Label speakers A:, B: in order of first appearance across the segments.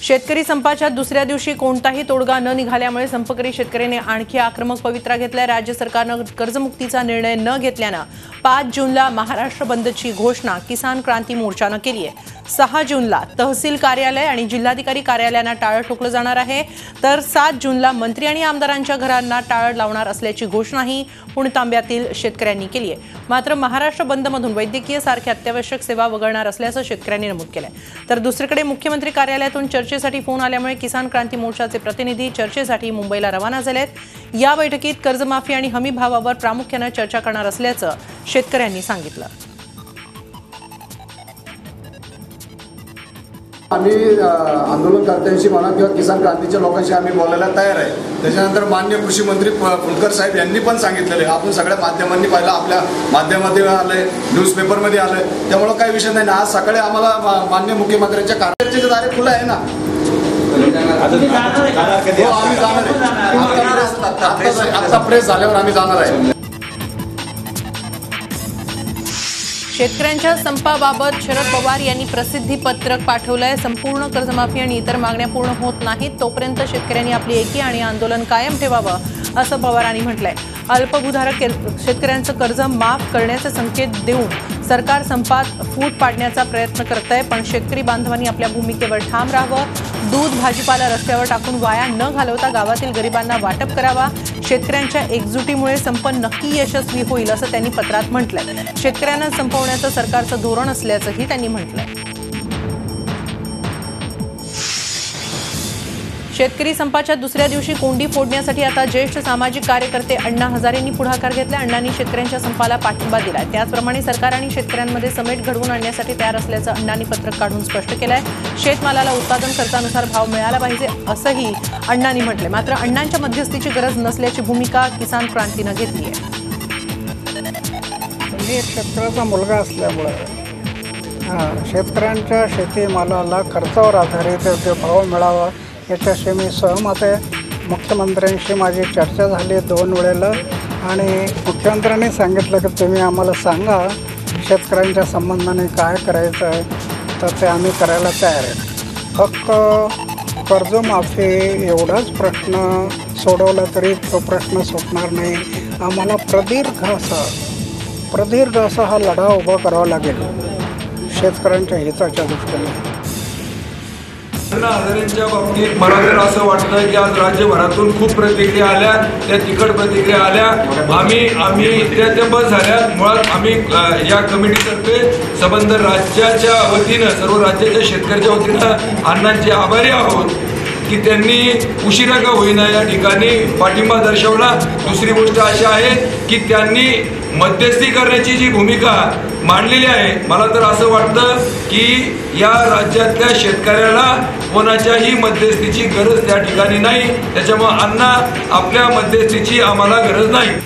A: शेतकरी संपाच्या दुसऱ्या दिवशी कोणताही तोडगा न निघाल्यामुळे संपकरी शेतकऱ्यांनी आणखी आक्रमक पवित्रा घेतलाय। राज्य सरकारनं कर्जमुक्तीचा निर्णय न घेतल्यानं 5 जूनला महाराष्ट्र बंदची घोषणा किसान क्रांती मोर्चानं केली आहे। 6 जूनला तहसील कार्यालय आणि जिल्हाधिकारी कार्यालयांना टाळं ठोकलं जाणार आहे, तर 7 जूनला मंत्री आणि आमदारांच्या घरांना टाळं लावणार असल्याची घोषणाही पुणतांब्यातील शेतकऱ्यांनी केली आहे। मात्र महाराष्ट्र बंदमधून वैद्यकीय सारख्या अत्यावश्यक सेवा वगळणार असल्याचं शेतकऱ्यांनी नमूद केलंय। तर दुसरीकडे मुख्यमंत्री कार्यालयातून चर्चेसाठी फोन आल्यामुळे किसान क्रांती मोर्चाचे प्रतिनिधी चर्चेसाठी मुंबईला रवाना झालेत। या बैठकीत कर्जमाफी आणि हमी भावावर प्रामुख्याने चर्चा करणार असल्याचं शेतकऱ्यांनी सांगितलं।
B: आम्ही आंदोलनकर्त्यांशी म्हणा किंवा किसान क्रांतीच्या लोकांशी आम्ही बोलायला तयार आहे। त्याच्यानंतर माननीय कृषी मंत्री फुलकर साहेब यांनी पण सांगितलेले, आपण सगळ्या माध्यमांनी पाहिलं, आपल्या माध्यमामध्ये आलंय, न्यूजपेपरमध्ये आलंय, त्यामुळे काही विषय नाही ना। आज सकाळी आम्हाला माननीय मुख्यमंत्र्यांच्या कार्यालयाचे दारे खुले आहे ना। आम्ही जाणार आहे, आता प्रेस झाल्यावर आम्ही जाणार आहे।
A: शेतकऱ्यांच्या संपाबाबत शरद पवार यांनी प्रसिद्धी पत्रक पाठवलंय। संपूर्ण कर्जमाफी आणि इतर मागण्या पूर्ण होत नाहीत तोपर्यंत शेतकऱ्यांनी आपली एकी आणि आंदोलन कायम ठेवावं असं पवारांनी म्हटलंय। अल्पभूधारक शेतकऱ्यांचं कर्ज माफ करण्याचे संकेत देऊन सरकार संपात फूट पाडण्याचा प्रयत्न करत आहे, पण शेतकरी बांधवांनी आपल्या भूमिकेवर ठाम राहावं। दूध भाजीपाला रस्त्यावर टाकून वाया न घालवता गावातील गरिबांना वाटप करावा। शेतकऱ्यांच्या एकजुटीमुळे संप नक्की यशस्वी होईल असं त्यांनी पत्रात म्हटलंय। शेतकऱ्यांना संपवण्याचं सरकारचं धोरण असल्याचंही त्यांनी म्हटलंय। शेतकरी संपाच्या दुसऱ्या दिवशी कोंडी फोडण्यासाठी आता ज्येष्ठ सामाजिक कार्यकर्ते अण्णा हजारेंनी पुढाकार घेतला। अण्णांनी शेतकऱ्यांच्या संपाला पाठिंबा दिलाय। त्याचप्रमाणे सरकार आणि शेतकऱ्यांमध्ये समेट घडवून आणण्यासाठी तयार असल्याचं अण्णांनी पत्रक काढून स्पष्ट केलंय। शेतमालाला उत्पादन खर्चानुसार भाव मिळाला पाहिजे असंही अण्णांनी म्हटलंय। मात्र अण्णांच्या मध्यस्थीची गरज नसल्याची भूमिका किसान क्रांतीनं घेतली आहे।
C: मी एक शेतकऱ्याचा मुलगा असल्यामुळे शेतकऱ्यांच्या शेतीमालाला खर्चावर आधारित भाव मिळावा याच्याशी मी सहमत आहे। मुख्यमंत्र्यांशी माझी चर्चा झाली 2 वेळेला आणि मुख्यमंत्र्यांनी सांगितलं की तुम्ही आम्हाला सांगा शेतकऱ्यांच्या संबंधाने काय करायचं आहे, तर ते आम्ही करायला तयार आहे। फक्त कर्जमाफी एवढाच प्रश्न सोडवला तरी तो प्रश्न सुटणार नाही। आम्हाला प्रदीर्घ असा हा लढा उभा करावा लागेल शेतकऱ्यांच्या हिताच्या दृष्टीने।
D: अण्णा हजारेंच्या बाबतीत मला तर असं वाटतं की आज राज्यभरातून खूप प्रतिक्रिया आल्या, त्या तिखट प्रतिक्रिया आल्या। आम्ही त्या बस झाल्या। मुळात आम्ही या कमिटीतर्फे संबंध राज्याच्या वतीनं, सर्व राज्याच्या शेतकऱ्याच्या वतीनं अण्णांचे आभारी आहोत की त्यांनी उशिरा का होईना या ठिकाणी पाठिंबा दर्शवला। दुसरी गोष्ट अशी आहे की त्यांनी मध्यस्थी करण्याची जी भूमिका मांडलेली आहे, मला तर असं वाटतं की या राज्यातल्या शेतकऱ्याला कोणाच्याही मध्यस्थीची गरज त्या ठिकाणी नाही। त्याच्यामुळे अण्णा आपल्या मध्यस्थीची आम्हाला गरज नाही।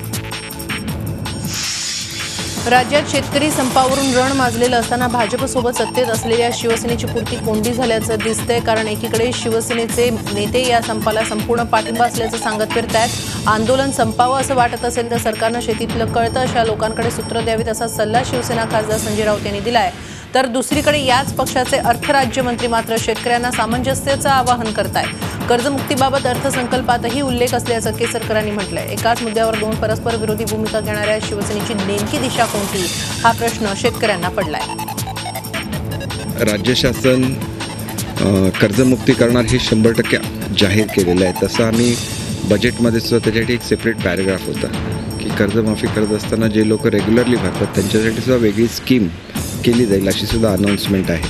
A: राज्यात शेतकरी संपावरून रण माजलेलं असताना भाजपसोबत सत्तेत असलेल्या शिवसेनेची पुरती कोंडी झाल्याचं दिसतंय। कारण एकीकडे शिवसेनेचे नेते या संपाला संपूर्ण पाठिंबा असल्याचं सांगत फिरतायत। आंदोलन संपावं असं वाटत असेल तर सरकारनं शेतीतलं कळतं अशा लोकांकडे सूत्र द्यावीत असा सल्ला शिवसेना खासदार संजय राऊत यांनी दिलाय। तर दुसरीकडे याच पक्षाचे अर्थराज्यमंत्री मात्र शेतकऱ्यांना सामंजस्याचं आवाहन करतायत। कर्जमुक्तीबाबत अर्थसंकल्पातही उल्लेख असल्याचं केसरकरांनी म्हटलंय। एकाच मुद्द्यावर 2 परस्पर विरोधी भूमिका घेणाऱ्या शिवसेनेची नेमकी दिशा कोणती, हा प्रश्न शेतकऱ्यांना पडलाय।
E: राज्य शासन कर्जमुक्ती करणार हे 100% जाहीर केलेलं आहे। तसं आम्ही बजेटमध्ये सुद्धा त्याच्यासाठी एक सेपरेट पॅराग्राफ होता की कर्जमाफी करत असताना जे लोक रेग्युलरली भरतात त्यांच्यासाठी सुद्धा वेगळी स्कीम केली जाईल अशी सुद्धा अनाऊन्समेंट आहे।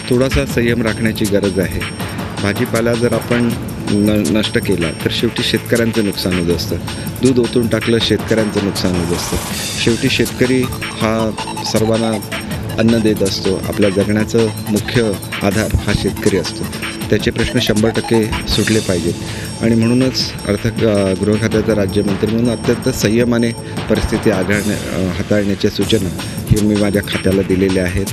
E: थोडासा संयम राखण्याची गरज आहे। भाजीपाला जर आपण नष्ट केला तर शेवटी शेतकऱ्यांचं नुकसान होत असतं। दूध ओतून टाकलं शेतकऱ्यांचं नुकसान होत असतं। शेवटी शेतकरी हा सर्वांना अन्न देत असतो। आपल्या जगण्याचं मुख्य आधार हा शेतकरी असतो। त्याचे प्रश्न 100% सुटले पाहिजेत आणि म्हणूनच गृह खात्याचा राज्यमंत्री म्हणून अत्यंत संयमाने परिस्थिती हाताळण्याच्या सूचना हे मी माझ्या खात्याला दिलेल्या आहेत।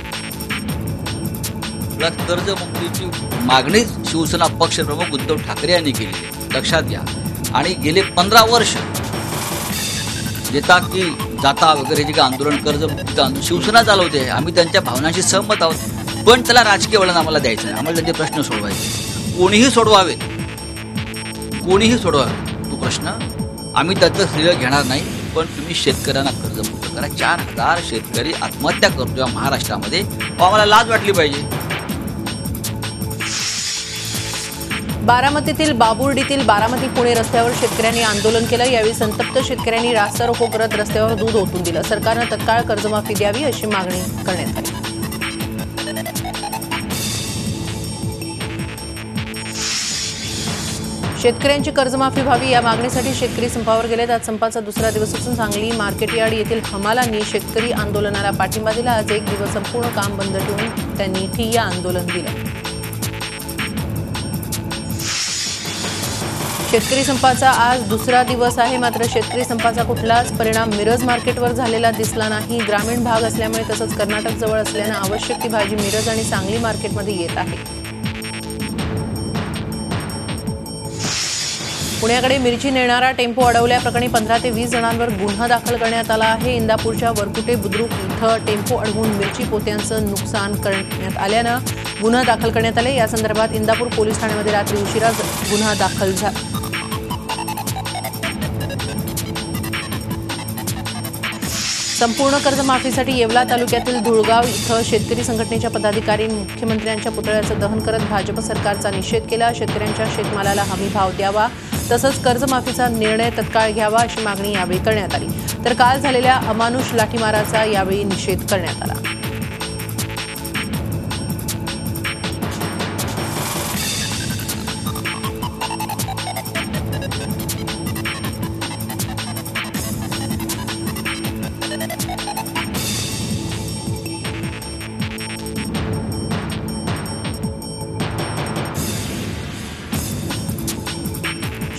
F: कर्जमुक्तीची मागणी शिवसेना पक्षप्रमुख उद्धव ठाकरे यांनी केली आहे, लक्षात घ्या। आणि गेले 15 वर्ष की जाता वगैरे जे आंदोलन कर्जमुक्तीचं आंदोलन शिवसेना चालवते, आम्ही त्यांच्या भावनांशी सहमत आहोत, पण त्याला राजकीय वळण आम्हाला द्यायचं नाही। आम्हाला त्यांचे प्रश्न सोडवायचे। कोणीही सोडवावे तो प्रश्न आम्ही त्याचं श्रेय घेणार नाही, पण तुम्ही शेतकऱ्यांना कर्जमुक्त करा. 4,000 शेतकरी आत्महत्या करतोय महाराष्ट्रामध्ये, आम्हाला लाज वाटली पाहिजे.
A: बारामतीतील बाबुर्डीतील बारामती पुणे रस्त्यावर शेतकऱ्यांनी आंदोलन केलं. यावेळी संतप्त शेतकऱ्यांनी रास्ता रोको करत रस्त्यावर दूध ओतून दिलं. सरकारनं तत्काळ कर्जमाफी द्यावी अशी मागणी करण्यात आली. शेतकऱ्यांची कर्जमाफी व्हावी या मागणीसाठी शेतकरी संपावर गेलेत. आज संपाचा दुसरा दिवस असून सांगली मार्केटयार्ड येथील हमालांनी शेतकरी आंदोलनाला पाठिंबा दिला. आज एक दिवस संपूर्ण काम बंद ठेवून त्यांनी ठिय्या आंदोलन दिलं. शेतकरी संपाचा आज दुसरा दिवस आहे, मात्र शेतकरी संपाचा कुठलाच परिणाम मिरज मार्केटवर झालेला दिसला नाही. ग्रामीण भाग असल्यामुळे तसंच कर्नाटक जवळ असल्यानं आवश्यक ती भाजी मिरज आणि सांगली मार्केटमध्ये येत आहे. पुण्याकडे मिरची नेणारा टेम्पो अडवल्याप्रकरणी 15 ते 20 जणांवर गुन्हा दाखल करण्यात आला आहे. इंदापूरच्या वरकुटे बुद्रुक इथं टेम्पो अडवून मिरची पोत्यांचं नुकसान करण्यात आल्यानं गुन्हा दाखल करण्यात आले. या संदर्भात इंदापूर पोलीस ठाण्यामध्ये रात्री उशिरा गुन्हा दाखल झाला. संपूर्ण कर्जमाफीसाठी येवला तालुक्यातील धुळगाव इथं शेतकरी संघटनेच्या पदाधिकाऱ्यांनी मुख्यमंत्र्यांच्या पुतळ्याचं दहन करत भाजप सरकारचा निषेध केला. शेतकऱ्यांच्या शेतमालाला हमीभाव द्यावा तसंच कर्जमाफीचा निर्णय तत्काळ घ्यावा अशी मागणी यावेळी करण्यात आली. तर काल झालेल्या अमानुष लाठीमाराचा यावेळी निषेध करण्यात आला.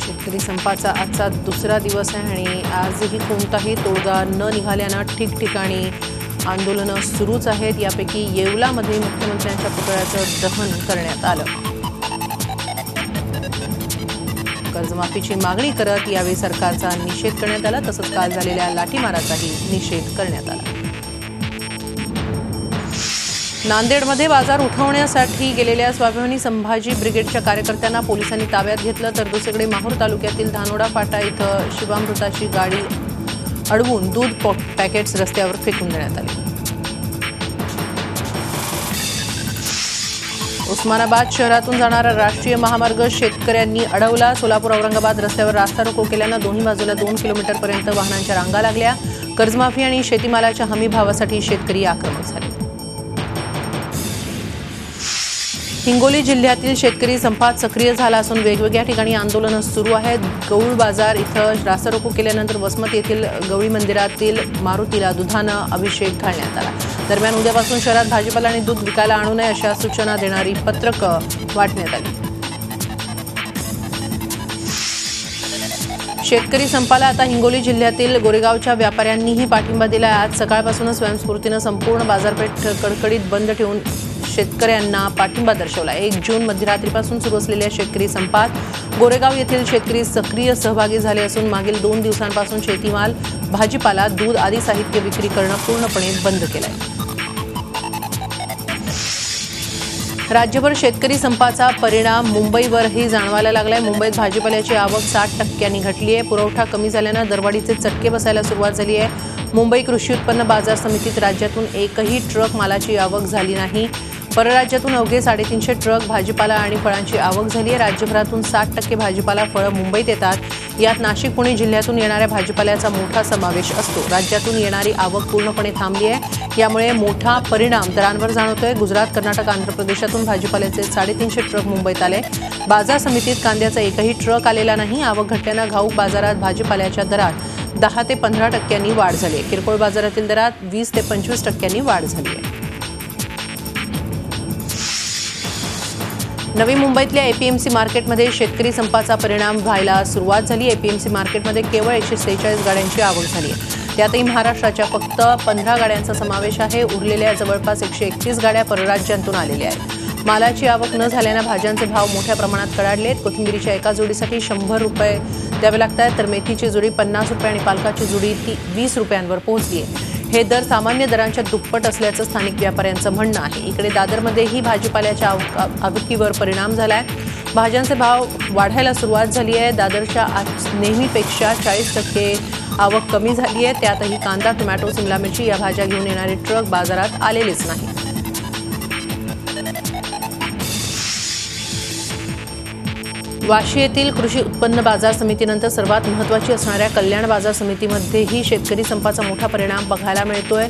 A: शेतकरी संपाचा आजचा दुसरा दिवस आहे आणि आजही कोणताही तोडगा न निघाल्यानं ठिकठिकाणी आंदोलनं सुरूच आहेत. यापैकी येवलामध्ये मुख्यमंत्र्यांच्या पुतळ्याचं दहन करण्यात आलं. कर्जमाफीची मागणी करत यावेळी सरकारचा निषेध करण्यात आला. तसंच काल झालेल्या लाठीमाराचाही निषेध करण्यात आला. नांदेडमध्ये बाजार उठवण्यासाठी गेलेल्या स्वाभिमानी संभाजी ब्रिगेडच्या कार्यकर्त्यांना पोलिसांनी ताब्यात घेतलं. तर दुसरीकडे माहूर तालुक्यातील धानोडा फाटा इथं शिवामृताची गाडी अडवून दूध पॅकेट्स रस्त्यावर फेकून देण्यात आले. उस्मानाबाद शहरातून जाणारा राष्ट्रीय महामार्ग शेतकऱ्यांनी अडवला. सोलापूर औरंगाबाद रस्त्यावर रास्ता रोको केल्यानं दोन्ही बाजूला 2 किलोमीटरपर्यंत वाहनांच्या रांगा लागल्या. कर्जमाफी आणि शेतीमालाच्या हमीभावासाठी शेतकरी आक्रमक झाले. हिंगोली जिल्ह्यातील शेतकरी संपात सक्रिय झाला असून वेगवेगळ्या ठिकाणी आंदोलनं सुरू आहेत. गौळ बाजार इथं रास्ता रोको केल्यानंतर वसमत येथील गवळी मंदिरातील मारुतीला दुधानं अभिषेक घालण्यात आला. दरम्यान उद्यापासून शहरात भाजीपाला आणि दूध विकायला आणू नये अशा सूचना देणारी पत्रकं वाटण्यात आली. शेतकरी संपाला आता हिंगोली जिल्ह्यातील गोरेगावच्या व्यापाऱ्यांनीही पाठिंबा दिला. आज सकाळपासूनच स्वयंस्फूर्तीनं संपूर्ण बाजारपेठ कडकडीत बंद ठेवून शेतकऱ्यांना पाठिंबा दर्शवला. 1 जून मध्यरात्रीपासून सुरू असलेल्या शेतकरी संपात गोरेगाव येथील शेतकरी सक्रिय सहभागी झाले असून मागील 2 दिवसांपासून शेतीमाल, भाजीपाला, दूध आदी साहित्य विक्री करणं पूर्णपणे बंद केलं आहे. राज्यभर शेतकरी संपाचा परिणाम मुंबईवरही जाणवायला लागलाय. मुंबईत भाजीपाल्याची आवक 60% घटली आहे. पुरवठा कमी झाल्यानं दरवाढीचे चटके बसायला सुरुवात झाली आहे. मुंबई कृषी उत्पन्न बाजार समितीत राज्यातून एकही ट्रक मालाची आवक झाली नाही. परराज्यातून अवघे 350 ट्रक भाजीपाला आणि फळांची आवक झाली आहे. राज्यभरातून 60% भाजीपाला फळं मुंबईत येतात. यात नाशिक, पुणे जिल्ह्यातून येणाऱ्या भाजीपाल्याचा मोठा समावेश असतो. राज्यातून येणारी आवक पूर्णपणे थांबली आहे. यामुळे मोठा परिणाम दरांवर जाणवतोय. गुजरात, कर्नाटक, आंध्र प्रदेशातून भाजीपाल्याचे 350 ट्रक मुंबईत आले. बाजार समितीत कांद्याचा एकही ट्रक आलेला नाही. आवक घटल्यानं घाऊक बाजारात भाजीपाल्याच्या दरात 10 ते 15% वाढ झाली आहे. किरकोळ बाजारातील दरात 20 ते 25% वाढ झाली आहे. नवी मुंबईतल्या एपीएमसी मार्केटमध्ये शेतकरी संपाचा परिणाम व्हायला सुरुवात झाली. एपीएमसी मार्केटमध्ये केवळ 146 गाड्यांची आवक झाली आहे. त्यातही महाराष्ट्राच्या फक्त 15 गाड्यांचा समावेश आहे. उरलेल्या जवळपास 131 गाड्या परराज्यांतून आलेल्या आहेत. मालाची आवक न झाल्यानं भाज्यांचे भाव मोठ्या प्रमाणात कडाडलेत. कोथिंबीरीच्या एका जोडीसाठी 100 रुपये द्यावे लागतात, तर मेथीची जोडी 50 रुपये आणि पालकाची जोडी 20 रुपयांवर पोहोचली आहे. हे दर सामान्य दरांच्या दुप्पट असल्याचं स्थानिक व्यापाऱ्यांचं म्हणणं आहे. इकडे दादरमध्येही भाजीपाल्याच्या आवकीवर परिणाम झालाय. भाज्यांचे भाव वाढायला सुरुवात झाली आहे. दादरच्या आज नेहमीपेक्षा 40% आवक कमी झाली आहे. त्यातही कांदा, टोमॅटो, सिमला मिरची या भाज्या घेऊन येणारे ट्रक बाजारात आलेलेच नाही. वाशी येथील कृषी उत्पन्न बाजार समितीनंतर सर्वात महत्त्वाची असणाऱ्या कल्याण बाजार समितीमध्येही शेतकरी संपाचा मोठा परिणाम बघायला मिळतोय.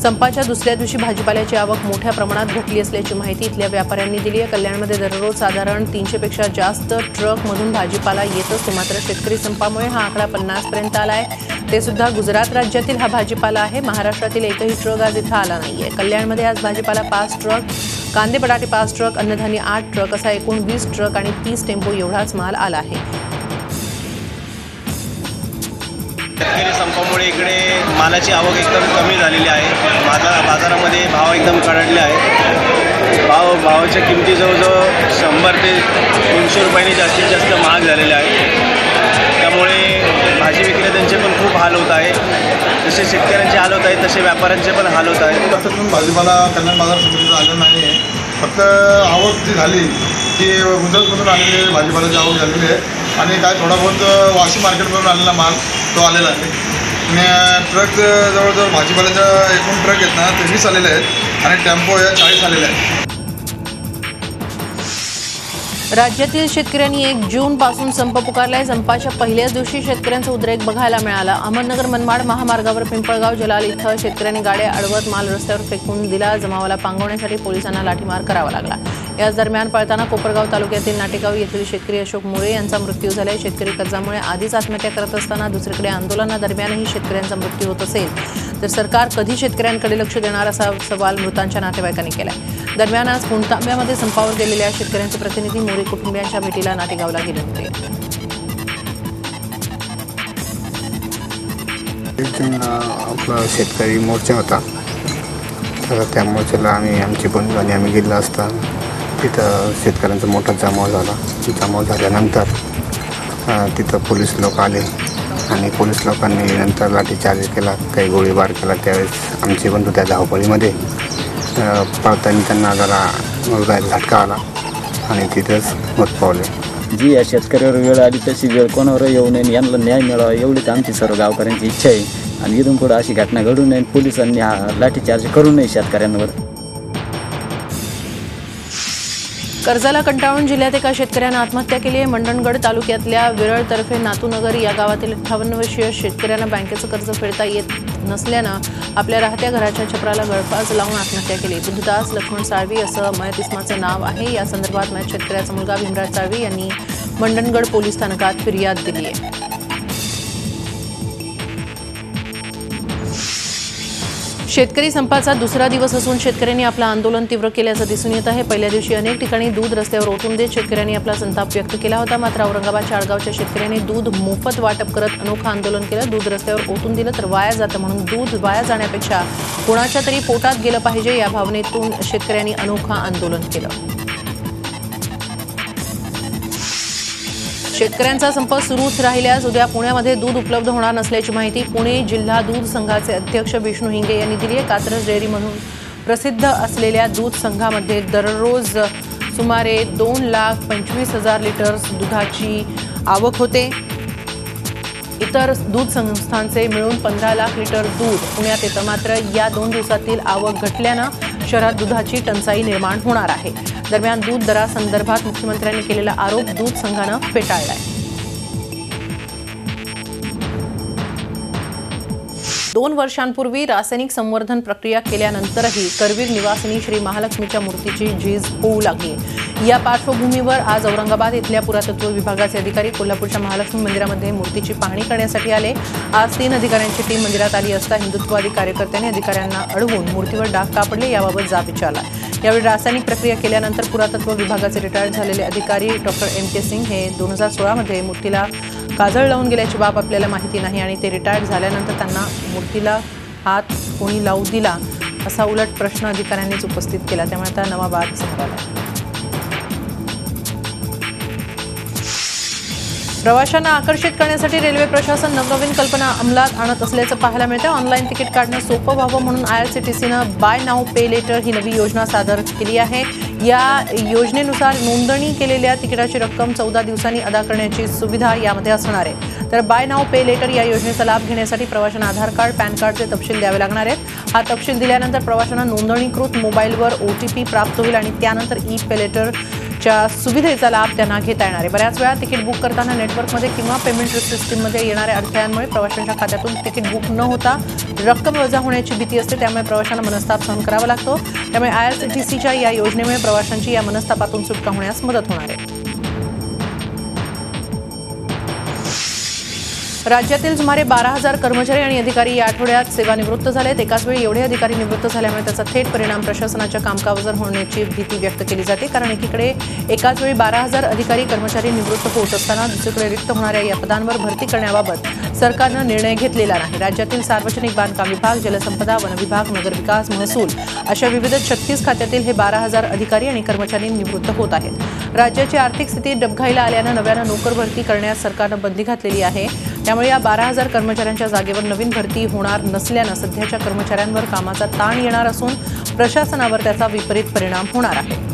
A: संपाच्या दुसऱ्या दिवशी भाजीपाल्याची आवक मोठ्या प्रमाणात घटली असल्याची माहिती इथल्या व्यापाऱ्यांनी दिली आहे. कल्याणमध्ये दररोज साधारण 300पेक्षा जास्त ट्रकमधून भाजीपाला येत असतो. मात्र शेतकरी संपामुळे हा आकडा 50पर्यंत आला आहे. ते सुद्धा गुजरात राज्यातील हा भाजीपाला आहे. महाराष्ट्रातील एकही ट्रक आज इथं आला नाहीये. कल्याणमध्ये आज भाजीपाला 5 ट्रक, कांदे बटाटे 5 ट्रक, अन्नधान्य 8 ट्रक असा एकूण 20 ट्रक आणि 30 टेम्पो एवढाच माल आला आहे.
G: शेतकरी संपामुळे इकडे मालाची आवक एकदम कमी झालेली आहे. बाजारामध्ये भाव एकदम कडाडले आहे. भावाच्या किमती जवळजवळ 100 ते 200 रुपयांनी जास्तीत जास्त महाग झालेले आहे. त्यामुळे भाजी विक्रेत्यांचे पण खूप हाल होत आहे. जसे शेतकऱ्यांचे हाल होत आहेत तसे व्यापाऱ्यांचे पण हाल होत आहेत.
H: त्यातून भाजीपाला कल्याण बाजार समितीचं आलं नाही आहे. फक्त आवक जी झाली ती गुजरातमधून आलेली भाजीपाल्याची आवक झालेली आहे आणि काय थोडा बहुत वाशी मार्केटमधून आलेला माल तो आलेला आहे. आणि ट्रक जवळजवळ भाजीपाल्याच्या एकूण ट्रक आहेत ना ते 20 आलेले आहेत आणि टेम्पो या 40 आलेले आहेत.
A: राज्यातील शेतकऱ्यांनी 1 जूनपासून संप पुकारलाय. संपाच्या पहिल्याच दिवशी शेतकऱ्यांचा उद्रेक बघायला मिळाला. अहमदनगर मनमाड महामार्गावर पिंपळगाव जलाल इथं शेतकऱ्यांनी गाड्या अडवत माल रस्त्यावर फेकून दिला. जमावाला पांगवण्यासाठी पोलिसांना लाठीमार करावा लागला. याच दरम्यान पळताना कोपरगाव तालुक्यातील नाटेगाव येथील शेतकरी अशोक मुळे यांचा मृत्यू झालाय. शेतकरी कर्जामुळे आधीच आत्महत्या करत असताना दुसरीकडे आंदोलनादरम्यानही शेतकऱ्यांचा मृत्यू होत असेल तर सरकार कधी शेतकऱ्यांकडे लक्ष देणार असा सवाल मृतांच्या नातेवाईकांनी केलाय. दरम्यान आज पुणतांब्यामध्ये संपावर गेलेल्या शेतकऱ्यांचे प्रतिनिधी मोरे कुटुंबियांच्या भेटीला नाटेगावला गेले होते.
I: आपला शेतकरी मोर्चा होता तर त्या मोर्चाला आमची बंधू आणि आम्ही गेलो असता तिथं शेतकऱ्यांचा मोठा जमाव झाला. जमाव झाल्यानंतर तिथं पोलीस लोक आले आणि पोलीस लोकांनी नंतर लाठीचार्ज केला, काही गोळीबार केला. त्यावेळेस आमचे बंधू त्या धावपळीमध्ये पळताना त्यांना जरा झटका आला आणि तिथेच मत पावले.
J: जी या शेतकऱ्यावर वेळ आली तशी वेळ कोणावर येऊ नये, यांना न्याय मिळावा एवढीच आमची सर्व गावकऱ्यांची इच्छा आहे. आणि इथून पुढे अशी घटना घडू नये, पोलिसांनी हा लाठीचार्ज करू नये शेतकऱ्यांवर.
A: कर्जाला कंटाळून जिल्ह्यात एका शेतकऱ्यानं आत्महत्या केली आहे. मंडणगड तालुक्यातल्या विरळतर्फे नातूनगर या गावातील 58 वर्षीय शेतकऱ्यानं बँकेचं कर्ज फेडता येत नसल्यानं आपल्या राहत्या घराच्या छपराला गळफास लावून आत्महत्या केली. बुद्धदास लक्ष्मण साळवी असं मयत इसमाचं नाव आहे. या संदर्भात मयत शेतकऱ्याचा मुलगा भीमराज साळवी यांनी मंडणगड पोलीस स्थानकात फिर्याद दिली आहे. शेतकरी संपाचा दुसरा दिवस असून शेतकऱ्यांनी आपलं आंदोलन तीव्र केल्याचं दिसून येत आहे. पहिल्या दिवशी अनेक ठिकाणी दूध रस्त्यावर ओतून देत शेतकऱ्यांनी आपला संताप व्यक्त केला होता. मात्र औरंगाबाद चाळगावच्या शेतकऱ्यांनी दूध मोफत वाटप करत अनोखं आंदोलन केलं. दूध रस्त्यावर ओतून दिलं तर वाया जातं म्हणून दूध वाया जाण्यापेक्षा कोणाच्या तरी पोटात गेलं पाहिजे या भावनेतून शेतकऱ्यांनी अनोखं आंदोलन केलं. शेतकऱ्यांचा संप सुरूच राहिल्यास उद्या पुण्यामध्ये दूध उपलब्ध होणार नसल्याची माहिती पुणे जिल्हा दूध संघाचे अध्यक्ष विष्णू हिंगे यांनी दिली आहे. कात्रज डेअरी म्हणून प्रसिद्ध असलेल्या दूध संघामध्ये दररोज सुमारे 2,25,000 लिटर दुधाची आवक होते. इतर दूध संस्थांचे मिळून 15 लाख लिटर दूध पुण्यात येतं. मात्र या 2 दिवसातील आवक घटल्यानं शहरात दुधाची टंचाई निर्माण होणार आहे. दरम्यान दूध दरासंदर्भात मुख्यमंत्र्यांनी केलेला आरोप दूध संघानं फेटाळलाय. 2 वर्षांपूर्वी रासायनिक संवर्धन प्रक्रिया केल्यानंतरही करवीर निवासिनी श्री महालक्ष्मीच्या मूर्तीची झीज होऊ लागली. या पार्श्वभूमीवर आज औरंगाबाद इथल्या पुरातत्व विभागाचे अधिकारी कोल्हापूरच्या महालक्ष्मी मंदिरामध्ये मूर्तीची पाहणी करण्यासाठी आले. आज 3 अधिकाऱ्यांची टीम मंदिरात आली असता हिंदुत्ववादी कार्यकर्त्यांनी अधिकाऱ्यांना अडवून मूर्तीवर डाग कापडले याबाबत जाब विचारला. यावेळी रासायनिक प्रक्रिया केल्यानंतर पुरातत्व विभागाचे रिटायर्ड झालेले अधिकारी डॉक्टर M.K. सिंग हे 2016 मध्ये मूर्तीला काजळ लावून गेल्याची बाब आपल्याला माहिती नाही आणि ते रिटायर्ड झाल्यानंतर त्यांना मूर्तीला हात कोणी लावू दिला असा उलट प्रश्न अधिकाऱ्यांनीच उपस्थित केला. त्यामुळे आता नवा वाद समोर आला. प्रवाशांना आकर्षित करण्यासाठी रेल्वे प्रशासन नवनवीन कल्पना अंमलात आणत असल्याचं पाहायला मिळतं. ऑनलाईन तिकीट काढणं सोपं व्हावं म्हणून IRCTCनं बाय नाऊ पे लेटर ही नवी योजना सादर केली आहे. या योजनेनुसार नोंदणी केलेल्या तिकिटाची रक्कम 14 दिवसांनी अदा करण्याची सुविधा यामध्ये असणार आहे. तर बाय नाव पे लेटर या योजनेचा लाभ घेण्यासाठी प्रवाशांना आधार कार्ड, पॅन कार्डचे तपशील द्यावे लागणार आहेत. हा तपशील दिल्यानंतर प्रवाशांना नोंदणीकृत मोबाईलवर OTP प्राप्त होईल आणि त्यानंतर ई पे लेटरच्या सुविधेचा लाभ त्यांना घेता येणार आहे. बऱ्याच वेळा तिकीट बुक करताना नेटवर्कमध्ये किंवा पेमेंट सिस्टीममध्ये येणाऱ्या अडथळ्यांमुळे प्रवाशांच्या खात्यातून तिकीट बुक न होता रक्कम वजा होण्याची भीती असते. त्यामुळे प्रवाशांना मनस्ताप सहन करावा लागतो. त्यामुळे IRCTCच्या या योजनेमुळे प्रवाशांची या मनस्तापातून सुटका होण्यास मदत होणार आहे. राज्यातील सुमारे 12,000 कर्मचारी आणि अधिकारी या आठवड्यात सेवानिवृत्त झालेत. एकाच वेळी एवढे अधिकारी निवृत्त झाल्यामुळे त्याचा थेट परिणाम प्रशासनाच्या कामकाजावर होण्याची भीती व्यक्त केली जाते. कारण एकीकडे एकाच वेळी 12,000 अधिकारी कर्मचारी निवृत्त होत असताना दुसरीकडे रिक्त होणाऱ्या या पदांवर भरती करण्याबाबत सरकारनं निर्णय घेतलेला नाही. राज्यातील सार्वजनिक बांधकाम विभाग, जलसंपदा, वन विभाग, नगरविकास, महसूल अशा विविध 36 खात्यातील हे 12,000 अधिकारी आणि कर्मचारी निवृत्त होत आहेत. राज्याची आर्थिक स्थिती डबघाईला आल्यानं नव्यानं नोकर भरती करण्यास सरकारनं बंदी घातलेली आहे. त्यामुळे या 12,000 कर्मचाऱ्यांच्या जागेवर नवीन भरती होणार नसल्यानं सध्याच्या कर्मचाऱ्यांवर कामाचा ताण येणार असून प्रशासनावर त्याचा विपरीत परिणाम होणार आहे.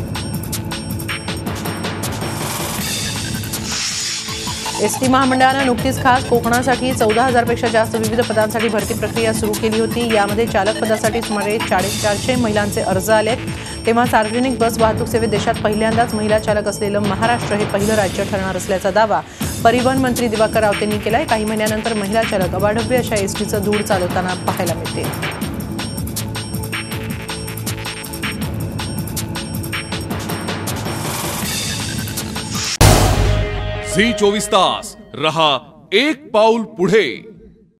A: एसटी महामंडळानं नुकतीच खास कोकणासाठी 14,000पेक्षा जास्त विविध पदांसाठी भरती प्रक्रिया सुरू केली होती. यामध्ये चालक पदासाठी सुमारे 450 महिलांचे अर्ज आलेत. तेव्हा सार्वजनिक बस वाहतूक सेवेत देशात पहिल्यांदाच महिला चालक असलेलं महाराष्ट्र हे पहिलं राज्य ठरणार असल्याचा दावा परिवहन मंत्री दिवाकर रावतेंनी केलाय. काही महिन्यानंतर महिला चालक अवाढव्य अशा एसटीचं धूळ चालवताना पाहायला मिळते.
K: झी 24 तास रहा एक पाऊल पुढे.